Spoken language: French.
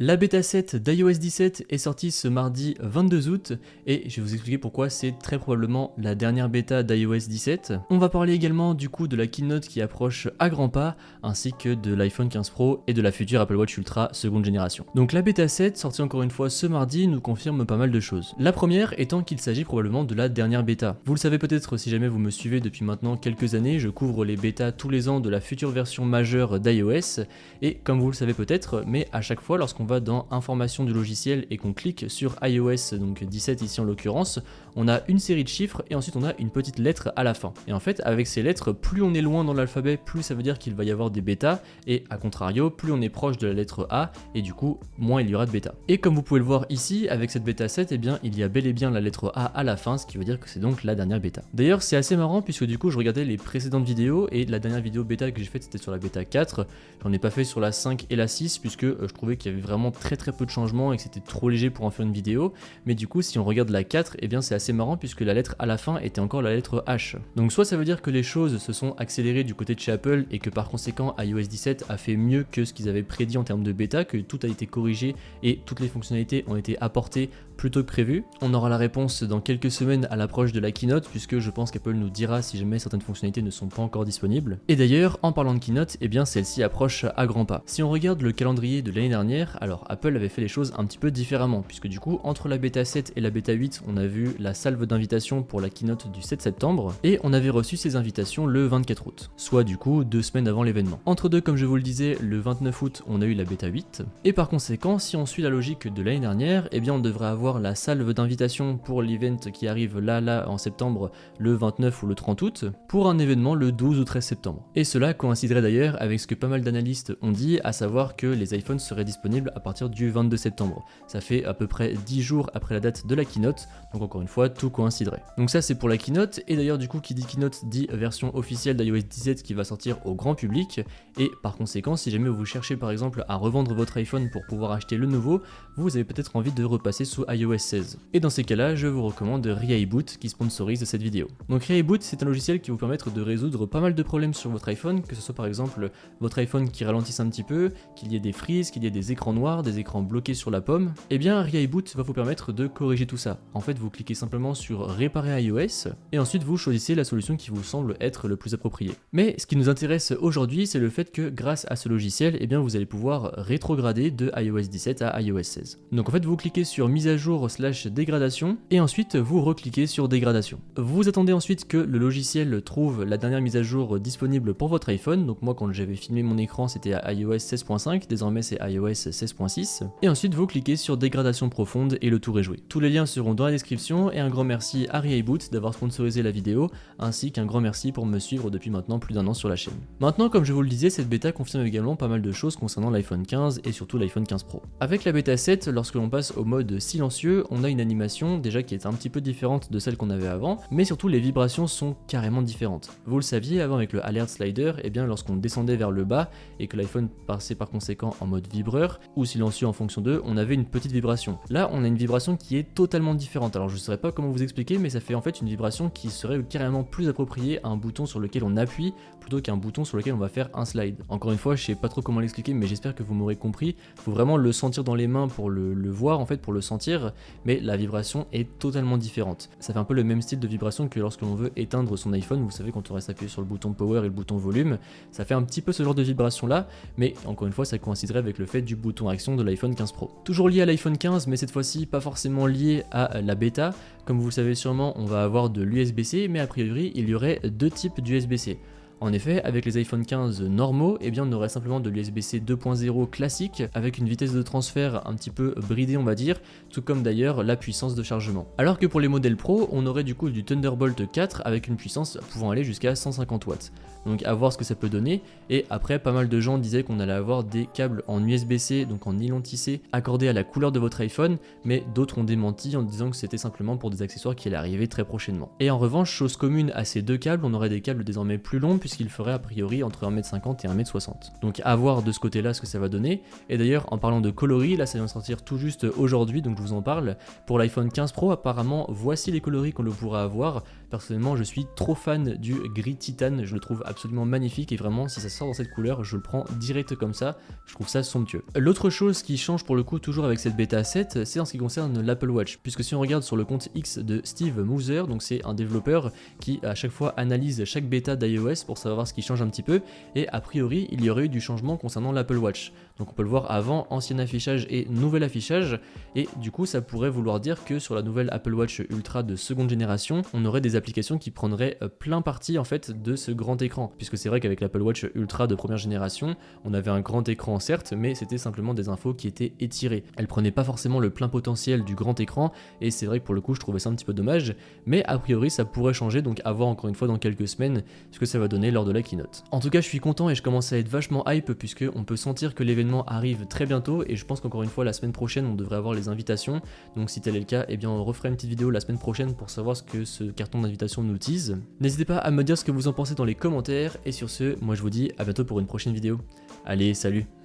La bêta 7 d'iOS 17 est sortie ce mardi 22 août et je vais vous expliquer pourquoi c'est très probablement la dernière bêta d'iOS 17. On va parler également du coup de la keynote qui approche à grands pas ainsi que de l'iPhone 15 Pro et de la future Apple Watch Ultra seconde génération. Donc la bêta 7 sortie encore une fois ce mardi nous confirme pas mal de choses. La première étant qu'il s'agit probablement de la dernière bêta. Vous le savez peut-être si jamais vous me suivez depuis maintenant quelques années, je couvre les bêtas tous les ans de la future version majeure d'iOS et comme vous le savez peut-être, mais à chaque fois lorsqu'on va dans information du logiciel et qu'on clique sur iOS, donc 17 ici en l'occurrence, on a une série de chiffres et ensuite on a une petite lettre à la fin. Et en fait, avec ces lettres, plus on est loin dans l'alphabet, plus ça veut dire qu'il va y avoir des bêtas, et à contrario, plus on est proche de la lettre A, et du coup, moins il y aura de bêta. Et comme vous pouvez le voir ici, avec cette bêta 7, eh bien, il y a bel et bien la lettre A à la fin, ce qui veut dire que c'est donc la dernière bêta. D'ailleurs, c'est assez marrant puisque du coup, je regardais les précédentes vidéos, et la dernière vidéo bêta que j'ai faite, c'était sur la bêta 4, j'en ai pas fait sur la 5 et la 6, puisque je trouvais qu'il y avait vraiment très peu de changements et que c'était trop léger pour en faire une vidéo, mais du coup si on regarde la 4, eh bien c'est assez marrant puisque la lettre à la fin était encore la lettre H. Donc soit ça veut dire que les choses se sont accélérées du côté de chez Apple et que par conséquent iOS 17 a fait mieux que ce qu'ils avaient prédit en termes de bêta, que tout a été corrigé et toutes les fonctionnalités ont été apportées plus tôt que prévu. On aura la réponse dans quelques semaines à l'approche de la keynote puisque je pense qu'Apple nous dira si jamais certaines fonctionnalités ne sont pas encore disponibles. Et d'ailleurs en parlant de keynote, eh bien celle-ci approche à grands pas. Si on regarde le calendrier de l'année dernière, alors Apple avait fait les choses un petit peu différemment, puisque du coup, entre la bêta 7 et la bêta 8, on a vu la salve d'invitations pour la keynote du 7 septembre, et on avait reçu ces invitations le 24 août, soit du coup 2 semaines avant l'événement. Entre deux, comme je vous le disais, le 29 août, on a eu la bêta 8, et par conséquent, si on suit la logique de l'année dernière, eh bien on devrait avoir la salve d'invitations pour l'event qui arrive là en septembre, le 29 ou le 30 août, pour un événement le 12 ou 13 septembre. Et cela coïnciderait d'ailleurs avec ce que pas mal d'analystes ont dit, à savoir que les iPhones seraient disponibles à partir du 22 septembre. Ça fait à peu près 10 jours après la date de la keynote, donc encore une fois, tout coïnciderait. Donc ça c'est pour la keynote, et d'ailleurs du coup qui dit keynote dit version officielle d'iOS 17 qui va sortir au grand public, et par conséquent si jamais vous cherchez par exemple à revendre votre iPhone pour pouvoir acheter le nouveau, vous avez peut-être envie de repasser sous iOS 16. Et dans ces cas-là, je vous recommande Reaiboot qui sponsorise cette vidéo. Donc Reaiboot c'est un logiciel qui vous permet de résoudre pas mal de problèmes sur votre iPhone, que ce soit par exemple votre iPhone qui ralentisse un petit peu, qu'il y ait des freezes, qu'il y ait des écrans noirs, des écrans bloqués sur la pomme, et bien Reaiboot va vous permettre de corriger tout ça. En fait, vous cliquez simplement sur réparer iOS et ensuite vous choisissez la solution qui vous semble être le plus approprié. Mais ce qui nous intéresse aujourd'hui, c'est le fait que grâce à ce logiciel, eh bien vous allez pouvoir rétrograder de iOS 17 à iOS 16. Donc en fait, vous cliquez sur mise à jour / dégradation et ensuite vous recliquez sur dégradation. Vous attendez ensuite que le logiciel trouve la dernière mise à jour disponible pour votre iPhone. Donc moi quand j'avais filmé mon écran, c'était à iOS 16.5, désormais c'est iOS 16.6. Et ensuite vous cliquez sur dégradation profonde et le tour est joué. Tous les liens seront dans la description et un grand merci à Reaiboot d'avoir sponsorisé la vidéo, ainsi qu'un grand merci pour me suivre depuis maintenant plus d'1 an sur la chaîne. Maintenant, comme je vous le disais, cette bêta confirme également pas mal de choses concernant l'iPhone 15 et surtout l'iPhone 15 Pro. Avec la bêta 7, lorsque l'on passe au mode silencieux, on a une animation déjà qui est un petit peu différente de celle qu'on avait avant, mais surtout les vibrations sont carrément différentes. Vous le saviez, avant avec le Alert Slider, et bien lorsqu'on descendait vers le bas et que l'iPhone passait par conséquent en mode vibreur ou silencieux en fonction d'eux, on avait une petite vibration. Là, on a une vibration qui est totalement différente. Alors je ne saurais pas comment vous expliquer, mais ça fait en fait une vibration qui serait carrément plus appropriée à un bouton sur lequel on appuie plutôt qu'un bouton sur lequel on va faire un slide. Encore une fois, je sais pas trop comment l'expliquer, mais j'espère que vous m'aurez compris. Faut vraiment le sentir dans les mains pour le voir en fait, pour le sentir, mais la vibration est totalement différente. Ça fait un peu le même style de vibration que lorsque l'on veut éteindre son iPhone, vous savez quand on reste appuyé sur le bouton power et le bouton volume, ça fait un petit peu ce genre de vibration là, mais encore une fois ça coïnciderait avec le fait du bouton action de l'iPhone 15 Pro. Toujours lié à l'iPhone 15, mais cette fois-ci pas forcément lié à la bêta. Comme vous le savez sûrement, on va avoir de l'USB-C, mais a priori il y aurait deux types d'USB-C. En effet, avec les iPhone 15 normaux, eh bien on aurait simplement de l'USB-C 2.0 classique avec une vitesse de transfert un petit peu bridée on va dire, tout comme d'ailleurs la puissance de chargement. Alors que pour les modèles Pro, on aurait du coup du Thunderbolt 4 avec une puissance pouvant aller jusqu'à 150 watts. Donc à voir ce que ça peut donner, et après pas mal de gens disaient qu'on allait avoir des câbles en USB-C, donc en nylon tissé, accordés à la couleur de votre iPhone, mais d'autres ont démenti en disant que c'était simplement pour des accessoires qui allaient arriver très prochainement. Et en revanche, chose commune à ces deux câbles, on aurait des câbles désormais plus longs, puisqu'il ferait a priori entre 1m50 et 1m60. Donc à voir de ce côté-là ce que ça va donner. Et d'ailleurs, en parlant de coloris, là ça vient de sortir tout juste aujourd'hui, donc je vous en parle. Pour l'iPhone 15 Pro, apparemment, voici les coloris qu'on le pourra avoir. Personnellement, je suis trop fan du gris titane, je le trouve absolument magnifique et vraiment, si ça sort dans cette couleur, je le prends direct comme ça, je trouve ça somptueux. L'autre chose qui change pour le coup toujours avec cette bêta 7, c'est en ce qui concerne l'Apple Watch, puisque si on regarde sur le compte X de Steve Moser, donc c'est un développeur qui à chaque fois analyse chaque bêta d'iOS pour savoir ce qui change un petit peu, et a priori, il y aurait eu du changement concernant l'Apple Watch. Donc on peut le voir avant, ancien affichage et nouvel affichage, et du coup ça pourrait vouloir dire que sur la nouvelle Apple Watch Ultra de seconde génération, on aurait des applications qui prendraient plein parti en fait de ce grand écran, puisque c'est vrai qu'avec l'Apple Watch Ultra de première génération, on avait un grand écran certes, mais c'était simplement des infos qui étaient étirées. Elles prenaient pas forcément le plein potentiel du grand écran, et c'est vrai que pour le coup je trouvais ça un petit peu dommage, mais a priori ça pourrait changer, donc à voir encore une fois dans quelques semaines ce que ça va donner lors de la keynote. En tout cas je suis content et je commence à être vachement hype, puisque on peut sentir que l'événement arrive très bientôt, et je pense qu'encore une fois la semaine prochaine on devrait avoir les invitations, donc si tel est le cas, eh bien on refera une petite vidéo la semaine prochaine pour savoir ce que ce carton d'invitation nous tease. N'hésitez pas à me dire ce que vous en pensez dans les commentaires, et sur ce, moi je vous dis à bientôt pour une prochaine vidéo. Allez, salut!